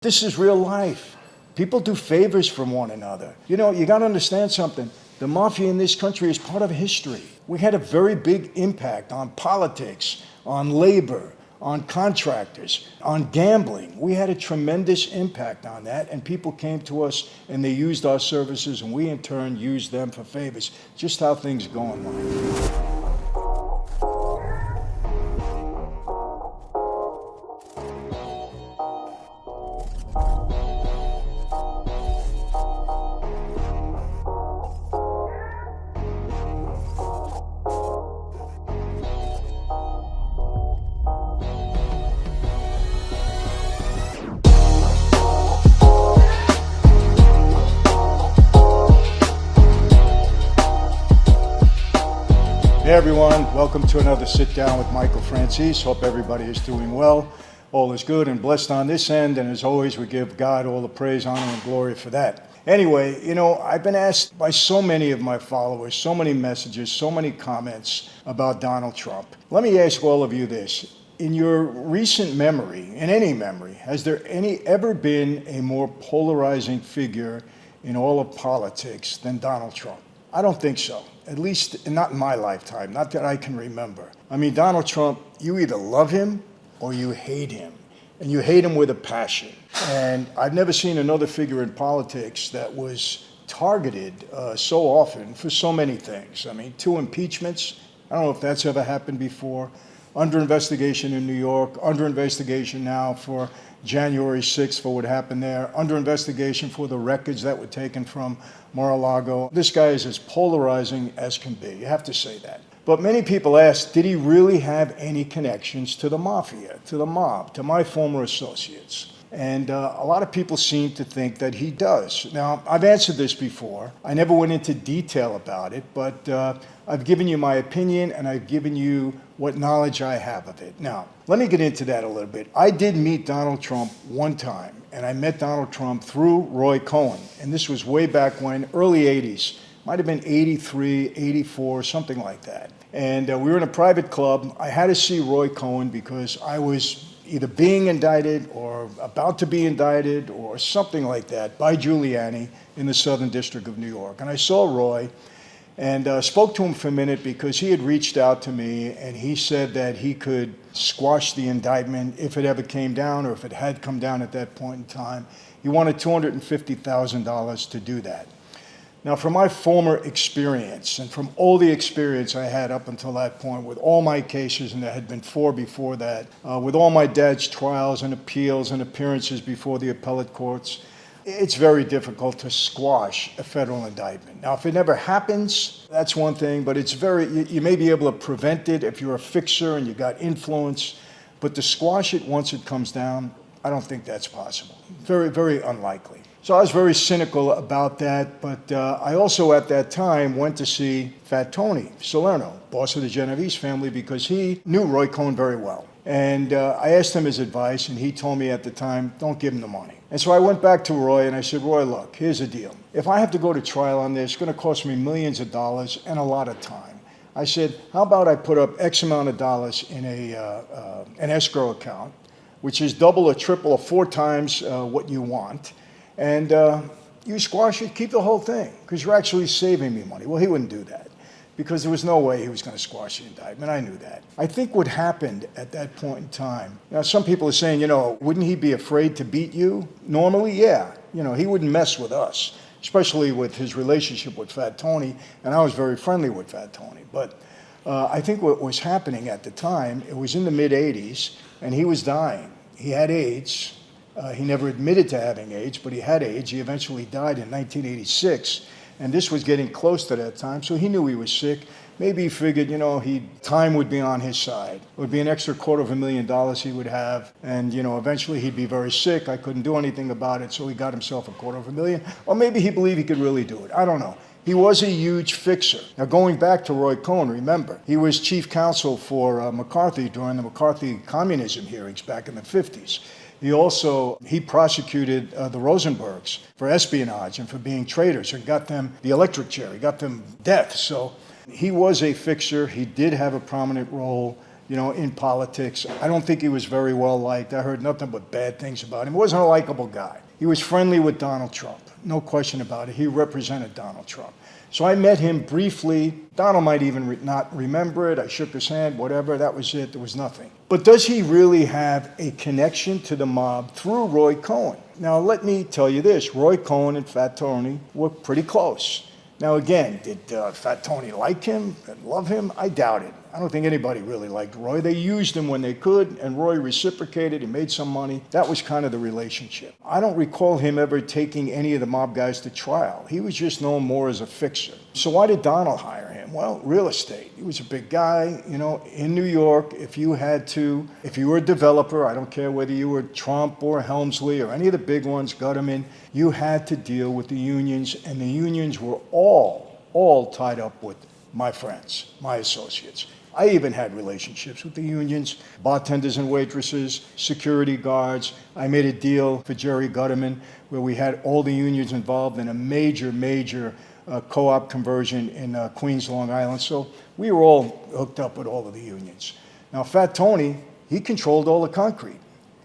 This is real life. People do favors from one another. You know, you got to understand something. The mafia in this country is part of history. We had a very big impact on politics, on labor, on contractors, on gambling. We had a tremendous impact on that, and people came to us and they used our services, and we in turn used them for favors. Just how things go in life. Hey everyone, welcome to another sit down with MichaelFranzese. Hope everybody is doing well. All is good and blessed on this end, and as always, we give God all the praise, honor, and glory for that. Anyway, you know, I've been asked by so many of my followers, so many messages, so many comments about Donald Trump. Let me ask all of you this. In your recent memory, in any memory, has there ever been a more polarizing figure in all of politics than Donald Trump? I don't think so. At least not in my lifetime, not that I can remember. I mean, Donald Trump, you either love him or you hate him, and you hate him with a passion. And I've never seen another figure in politics that was targeted so often for so many things. I mean, 2 impeachments. I don't know if that's ever happened before. Under investigation in New York, under investigation now for January 6th for what happened there, under investigation for the records that were taken from Mar-a-Lago. This guy is as polarizing as can be. You have to say that. But many people ask, did he really have any connections to the mafia, to the mob, to my former associates? And a lot of people seem to think that he does. Now, I've answered this before. I never went into detail about it, but I've given you my opinion and I've given you what knowledge I have of it. Now, let me get into that a little bit. I did meet Donald Trump one time, and I met Donald Trump through Roy Cohn. And this was way back when, early 80s. Might have been 83, 84, something like that. And we were in a private club. I had to see Roy Cohn because I was either being indicted or about to be indicted or something like that by Giuliani in the Southern District of New York. And I saw Roy and spoke to him for a minute because he had reached out to me and he said that he could squash the indictment if it ever came down or if it had come down at that point in time. He wanted $250,000 to do that. Now, from my former experience and from all the experience I had up until that point with all my cases, and there had been 4 before that, with all my dad's trials and appeals and appearances before the appellate courts, it's very difficult to squash a federal indictment. Now, if it never happens, that's one thing, but you may be able to prevent it if you're a fixer and you got influence, but to squash it once it comes down, I don't think that's possible. Very, very unlikely. So I was very cynical about that, but I also at that time went to see Fat Tony Salerno, boss of the Genovese family, because he knew Roy Cohn very well. And I asked him his advice, and he told me at the time, don't give him the money. And so I went back to Roy and I said, Roy, look, here's the deal. If I have to go to trial on this, it's going to cost me millions of dollars and a lot of time. I said, how about I put up X amount of dollars in an escrow account, which is double or triple or 4 times what you want, and you squash it, keep the whole thing, because you're actually saving me money. Well, he wouldn't do that, because there was no way he was going to squash the indictment. I knew that. I think what happened at that point in time, now some people are saying, you know, wouldn't he be afraid to beat you? Normally, yeah. You know, he wouldn't mess with us, especially with his relationship with Fat Tony, and I was very friendly with Fat Tony. But I think what was happening at the time, it was in the mid-'80s, and he was dying. He had AIDS. He never admitted to having AIDS, but he had AIDS. He eventually died in 1986, and this was getting close to that time, so he knew he was sick. Maybe he figured, you know, time would be on his side. It would be an extra $250,000 he would have, and, you know, eventually he'd be very sick. I couldn't do anything about it, so he got himself a $250,000. Or maybe he believed he could really do it. I don't know. He was a huge fixer. Now, going back to Roy Cohn, remember, he was chief counsel for McCarthy during the McCarthy communism hearings back in the 50s. He prosecuted the Rosenbergs for espionage and for being traitors and got them the electric chair. He got them death. So he was a fixer. He did have a prominent role in politics. I don't think he was very well liked. I heard nothing but bad things about him. He wasn't a likable guy. He was friendly with Donald Trump. No question about it. He represented Donald Trump. So I met him briefly. Donald might even not remember it. I shook his hand, whatever. That was it. There was nothing. But does he really have a connection to the mob through Roy Cohn? Now, let me tell you this. Roy Cohn and Fat Tony were pretty close. Now, again, did Fat Tony like him and love him? I doubt it. I don't think anybody really liked Roy. They used him when they could, and Roy reciprocated. He made some money. That was kind of the relationship. I don't recall him ever taking any of the mob guys to trial. He was just known more as a fixer. So why did Donald hire him? Well, real estate. He was a big guy, in New York. If you were a developer, I don't care whether you were Trump or Helmsley or any of the big ones, Gutterman, you had to deal with the unions, and the unions were all tied up with my friends, my associates. I even had relationships with the unions, bartenders and waitresses, security guards. I made a deal for Jerry Gutterman where we had all the unions involved in a major co-op conversion in Queens, Long Island. So we were all hooked up with all of the unions. Now, Fat Tony, he controlled all the concrete.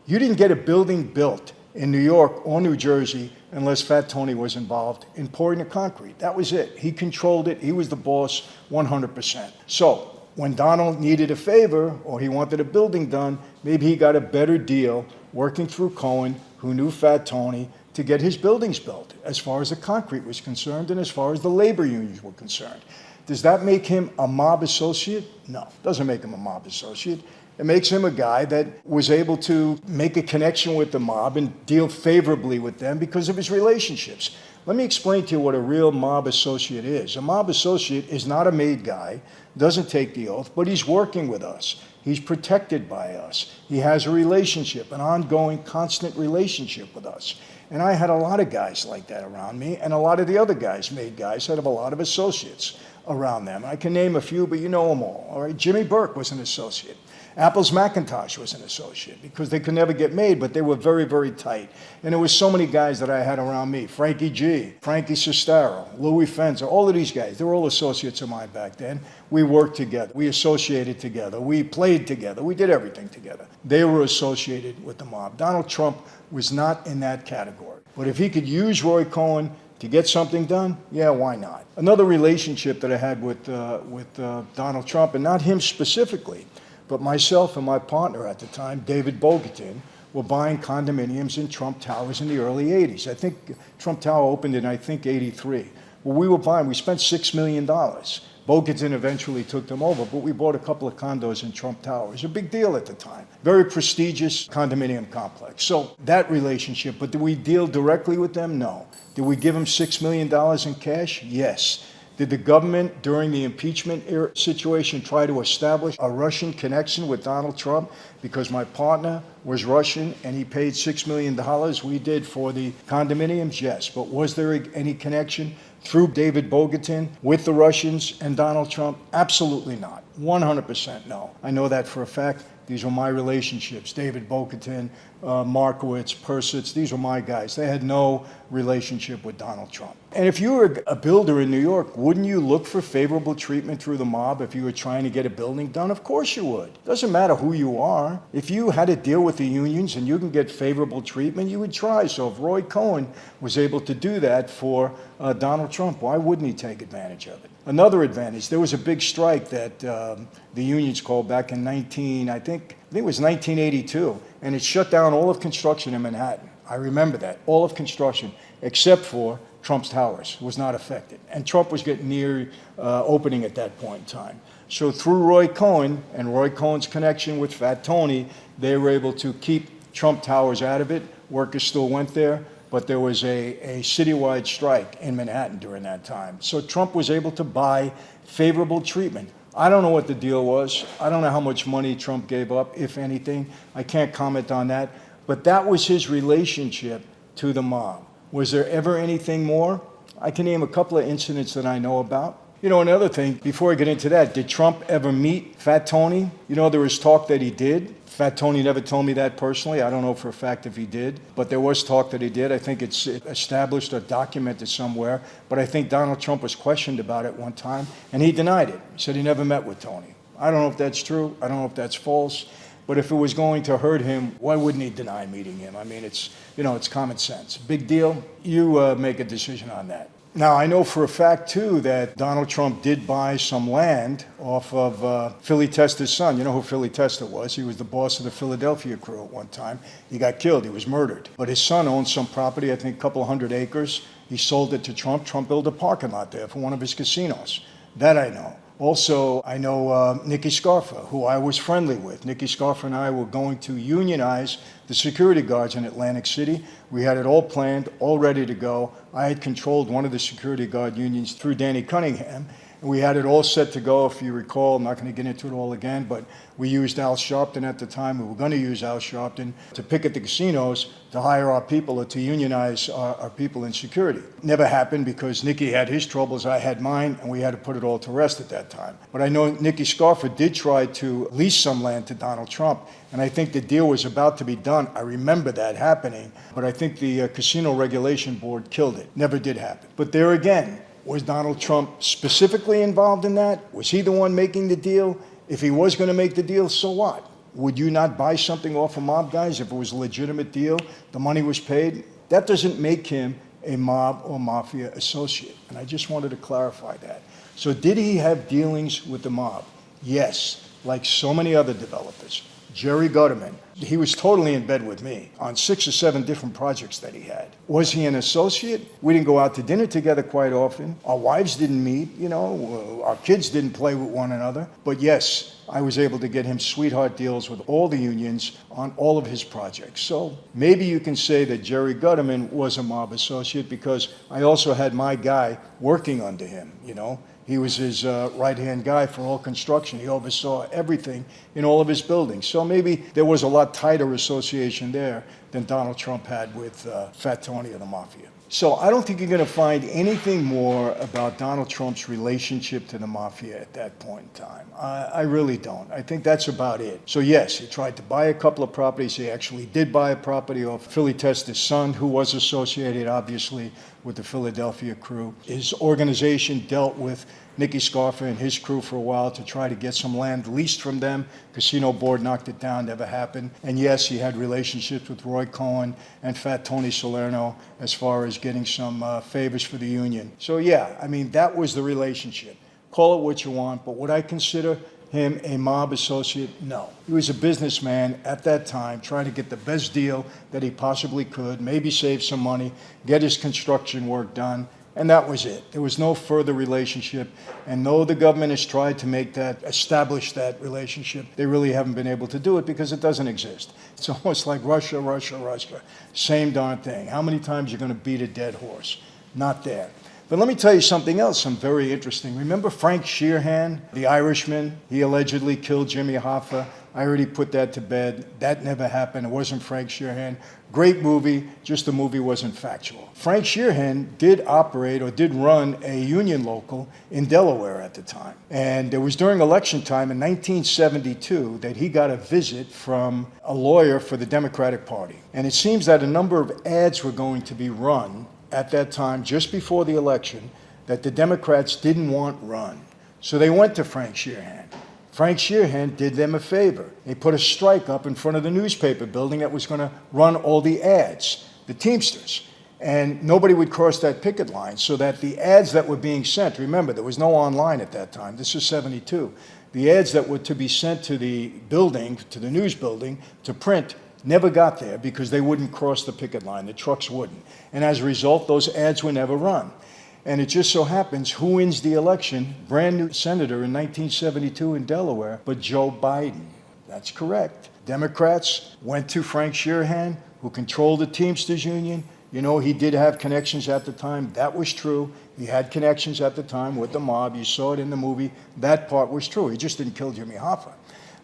You didn't get a building built in New York or New Jersey unless Fat Tony was involved in pouring the concrete. That was it. He controlled it. He was the boss 100%. So when Donald needed a favor or he wanted a building done, maybe he got a better deal working through Cohen, who knew Fat Tony, to get his buildings built as far as the concrete was concerned and as far as the labor unions were concerned. Does that make him a mob associate? No, it doesn't make him a mob associate. It makes him a guy that was able to make a connection with the mob and deal favorably with them because of his relationships. Let me explain to you what a real mob associate is. A mob associate is not a made guy, doesn't take the oath, but he's working with us. He's protected by us. He has a relationship, an ongoing, constant relationship with us. And I had a lot of guys like that around me, and a lot of the other guys, made guys, had a lot of associates around them. I can name a few, but you know them all right? Jimmy Burke was an associate. Apples McIntosh was an associate because they could never get made, but they were very tight. And there were so many guys that I had around me. Frankie G, Frankie Sestaro, Louis Fenzer, all of these guys, they were all associates of mine back then. We worked together. We associated together. We played together. We did everything together. They were associated with the mob. Donald Trump was not in that category. But if he could use Roy Cohn to get something done, yeah, why not? Another relationship that I had with Donald Trump, and not him specifically, but myself and my partner at the time, David Bogatin, were buying condominiums in Trump Towers in the early 80s. I think Trump Tower opened in, 83. Well, we spent $6 million. Bogatin eventually took them over, but we bought a couple of condos in Trump Tower. It was a big deal at the time. Very prestigious condominium complex. So that relationship, but did we deal directly with them? No. Did we give them $6 million in cash? Yes. Did the government, during the impeachment situation, try to establish a Russian connection with Donald Trump because my partner was Russian and he paid $6 million? We did for the condominiums, yes. But was there any connection through David Bogatin with the Russians and Donald Trump? Absolutely not. 100% no. I know that for a fact. These were my relationships. David Bogatin, Markowitz, Persitz, these were my guys. They had no relationship with Donald Trump. And if you were a builder in New York, wouldn't you look for favorable treatment through the mob if you were trying to get a building done? Of course you would. Doesn't matter who you are. If you had to deal with the unions and you can get favorable treatment, you would try. So if Roy Cohn was able to do that for Donald Trump, why wouldn't he take advantage of it? Another advantage, there was a big strike that the unions called back in I think it was 1982, and it shut down all of construction in Manhattan. I remember that. All of construction, except for Trump's Towers, was not affected. And Trump was getting near opening at that point in time. So through Roy Cohn and Roy Cohn's connection with Fat Tony, they were able to keep Trump Towers out of it. Workers still went there. But there was a citywide strike in Manhattan during that time. So Trump was able to buy favorable treatment. I don't know what the deal was. I don't know how much money Trump gave up, if anything. I can't comment on that. But that was his relationship to the mob. Was there ever anything more? I can name a couple of incidents that I know about. Another thing, before I get into that, did Trump ever meet Fat Tony? There was talk that he did. Fat Tony never told me that personally. I don't know for a fact if he did, but there was talk that he did. I think it's established or documented somewhere, but I think Donald Trump was questioned about it one time, and he denied it. He said he never met with Tony. I don't know if that's true. I don't know if that's false. But if it was going to hurt him, why wouldn't he deny meeting him? I mean, it's common sense. Big deal. You make a decision on that. Now, I know for a fact, too, that Donald Trump did buy some land off of Philly Testa's son. You know who Philly Testa was? He was the boss of the Philadelphia crew at one time. He got killed. He was murdered. But his son owned some property, I think a couple hundred acres. He sold it to Trump. Trump built a parking lot there for one of his casinos. That I know. Also, I know Nicky Scarfa, who I was friendly with. Nicky Scarfa and I were going to unionize the security guards in Atlantic City. We had it all planned, all ready to go. I had controlled one of the security guard unions through Danny Cunningham. We had it all set to go, if you recall. I'm not going to get into it all again, but we used Al Sharpton at the time. We were going to use Al Sharpton to picket the casinos, to hire our people, or to unionize our people in security. Never happened because Nicky had his troubles, I had mine, and we had to put it all to rest at that time. But I know Nicky Scarfa did try to lease some land to Donald Trump, and I think the deal was about to be done. I remember that happening, but I think the Casino Regulation Board killed it. Never did happen. But there again, was Donald Trump specifically involved in that? Was he the one making the deal? If he was going to make the deal, so what? Would you not buy something off of mob guys if it was a legitimate deal? The money was paid? That doesn't make him a mob or mafia associate. And I just wanted to clarify that. So did he have dealings with the mob? Yes, like so many other developers. Jerry Gutterman, he was totally in bed with me on 6 or 7 different projects that he had. Was he an associate? We didn't go out to dinner together quite often. Our wives didn't meet, our kids didn't play with one another. But yes, I was able to get him sweetheart deals with all the unions on all of his projects. So maybe you can say that Jerry Gutterman was a mob associate because I also had my guy working under him, He was his right-hand guy for all construction. He oversaw everything in all of his buildings. So maybe there was a lot tighter association there than Donald Trump had with Fat Tony of the Mafia. So I don't think you're going to find anything more about Donald Trump's relationship to the Mafia at that point in time. I really don't. I think that's about it. So yes, he tried to buy a couple of properties. He actually did buy a property off Philly Testa's son, who was associated, obviously, with the Philadelphia crew. His organization dealt with Nicky Scarfa and his crew for a while to try to get some land leased from them. Casino board knocked it down, never happened. And yes, he had relationships with Roy Cohn and Fat Tony Salerno as far as getting some favors for the union. So yeah, that was the relationship. Call it what you want, but would I consider him a mob associate? No. He was a businessman at that time, trying to get the best deal that he possibly could, maybe save some money, get his construction work done, and that was it. There was no further relationship, and though the government has tried to establish that relationship, they really haven't been able to do it because it doesn't exist. It's almost like Russia, Russia, Russia. Same darn thing. How many times are you going to beat a dead horse? Not there. But let me tell you something else, some very interesting. Remember Frank Sheeran, the Irishman? He allegedly killed Jimmy Hoffa. I already put that to bed. That never happened. It wasn't Frank Sheeran. Great movie, just the movie wasn't factual. Frank Sheeran did run a union local in Delaware at the time. And it was during election time in 1972 that he got a visit from a lawyer for the Democratic Party. And it seems that a number of ads were going to be run at that time, just before the election, that the Democrats didn't want run. So they went to Frank Sheeran. Frank Sheeran did them a favor. They put a strike up in front of the newspaper building that was going to run all the ads, the Teamsters. And nobody would cross that picket line, so that the ads that were being sent, remember, there was no online at that time. This is 72. The ads that were to be sent to the building, to the news building, to print, never got there because they wouldn't cross the picket line. The trucks wouldn't. And as a result, those ads were never run. And it just so happens, who wins the election? Brand new senator in 1972 in Delaware, but Joe Biden. That's correct. Democrats went to Frank Sheeran, who controlled the Teamsters Union. He did have connections at the time. That was true. He had connections at the time with the mob. You saw it in the movie. That part was true. He just didn't kill Jimmy Hoffa.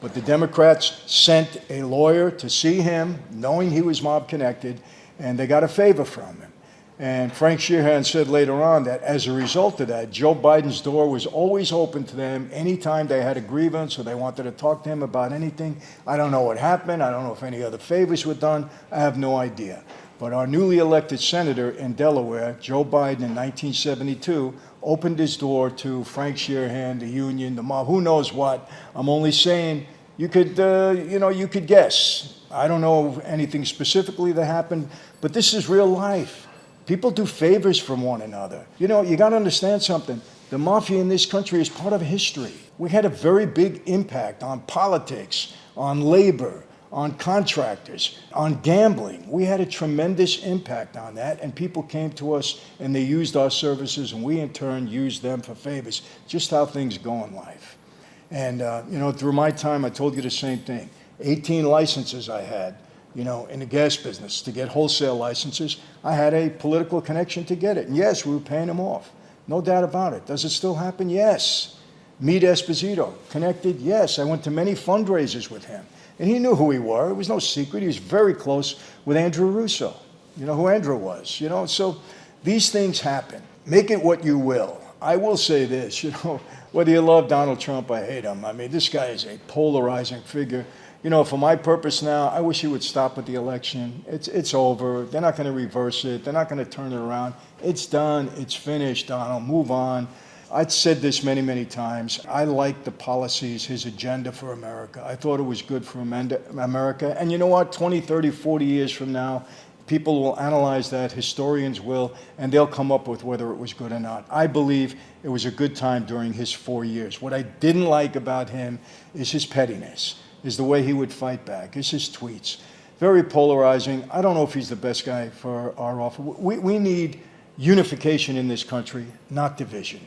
But the Democrats sent a lawyer to see him, knowing he was mob connected, and they got a favor from him. And Frank Sheeran said later on that as a result of that, Joe Biden's door was always open to them anytime they had a grievance or they wanted to talk to him about anything. I don't know what happened. I don't know if any other favors were done. I have no idea. But our newly elected senator in Delaware, Joe Biden, in 1972, opened his door to Frank Sheerhan, the union, the mob, who knows what. I'm only saying you could, you could guess. I don't know anything specifically that happened, but this is real life. People do favors from one another. You got to understand something. The mafia in this country is part of history. We had a very big impact on politics, on labor, on contractors, on gambling. We had a tremendous impact on that, and people came to us and they used our services, and we in turn used them for favors. Just how things go in life. And, through my time, I told you the same thing. 18 licenses I had, in the gas business to get wholesale licenses. I had a political connection to get it. And yes, we were paying them off. No doubt about it. Does it still happen? Yes. Meet Esposito. Connected? Yes. I went to many fundraisers with him. And he knew who we were. It was no secret. He was very close with Andrew Russo. You know who Andrew was, So these things happen. Make it what you will. I will say this, whether you love Donald Trump or hate him, I mean, this guy is a polarizing figure. For my purpose now, I wish he would stop with the election. It's over. They're not going to reverse it. They're not going to turn it around. It's done. It's finished, Donald. Move on. I've said this many, many times. I like the policies, his agenda for America. I thought it was good for America. And you know what? 20, 30, 40 years from now, people will analyze that, historians will, and they'll come up with whether it was good or not. I believe it was a good time during his 4 years. What I didn't like about him is his pettiness, is the way he would fight back, is his tweets. Very polarizing. I don't know if he's the best guy for our office. We need unification in this country, not division.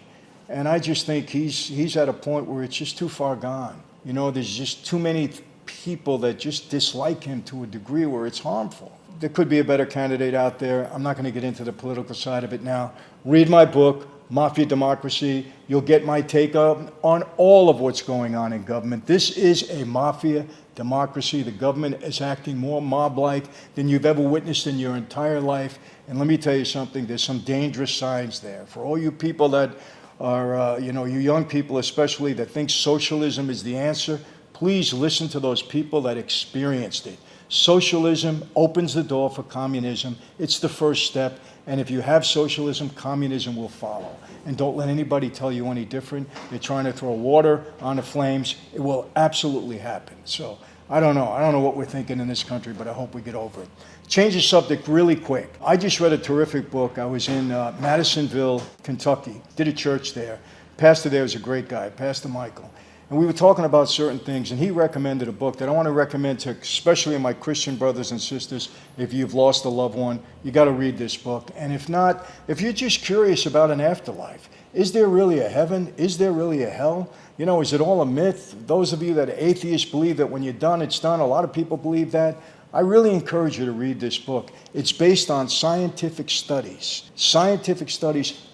And I just think he's at a point where it's just too far gone. There's just too many people that just dislike him to a degree where it's harmful. There could be a better candidate out there. I'm not going to get into the political side of it now. Read my book, Mafia Democracy. You'll get my take on all of what's going on in government. This is a mafia democracy. The government is acting more mob-like than you've ever witnessed in your entire life. And let me tell you something, there's some dangerous signs there. For all you people that are, you young people especially, that think socialism is the answer, please listen to those people that experienced it. Socialism opens the door for communism. It's the first step. And if you have socialism, communism will follow. And don't let anybody tell you any different. They're trying to throw water on the flames. It will absolutely happen. So I don't know. I don't know what we're thinking in this country, but I hope we get over it. Change the subject really quick. I just read a terrific book. I was in Madisonville, Kentucky. Did a church there. Pastor there was a great guy, Pastor Michael. And we were talking about certain things, and he recommended a book that I want to recommend to especially my Christian brothers and sisters. If you've lost a loved one, you got to read this book. And if not, if you're just curious about an afterlife, is there really a heaven? Is there really a hell? Is it all a myth? Those of you that are atheists believe that when you're done, it's done. A lot of people believe that. I really encourage you to read this book. It's based on scientific studies,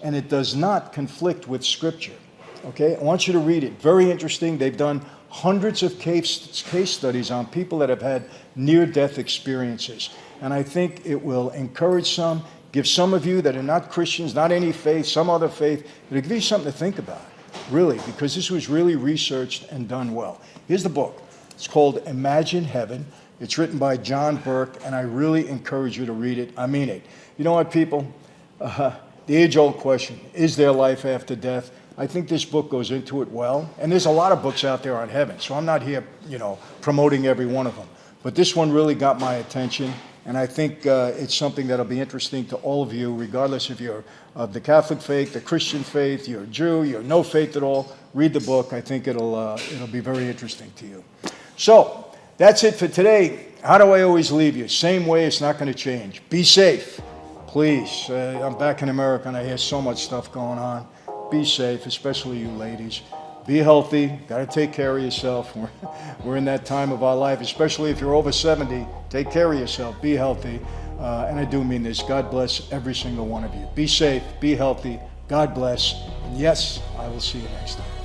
and it does not conflict with Scripture. Okay, I want you to read it. Very interesting. They've done hundreds of case studies on people that have had near-death experiences. And I think it will encourage some, give some of you that are not Christians, not any faith, some other faith, it'll give you something to think about, really, because this was really researched and done well. Here's the book. It's called Imagine Heaven. It's written by John Burke, and I really encourage you to read it. I mean it. You know what, people? The age-old question, is there life after death? I think this book goes into it well. And there's a lot of books out there on heaven, so I'm not here, promoting every one of them. But this one really got my attention, and I think it's something that'll be interesting to all of you, regardless if you're of the Catholic faith, the Christian faith, you're a Jew, you're no faith at all. Read the book. I think it'll be very interesting to you. So that's it for today. How do I always leave you? Same way, it's not going to change. Be safe, please. I'm back in America, and I hear so much stuff going on. Be safe, especially you ladies. Be healthy. Got to take care of yourself. We're in that time of our life, especially if you're over 70. Take care of yourself. Be healthy. And I do mean this. God bless every single one of you. Be safe. Be healthy. God bless. And yes, I will see you next time.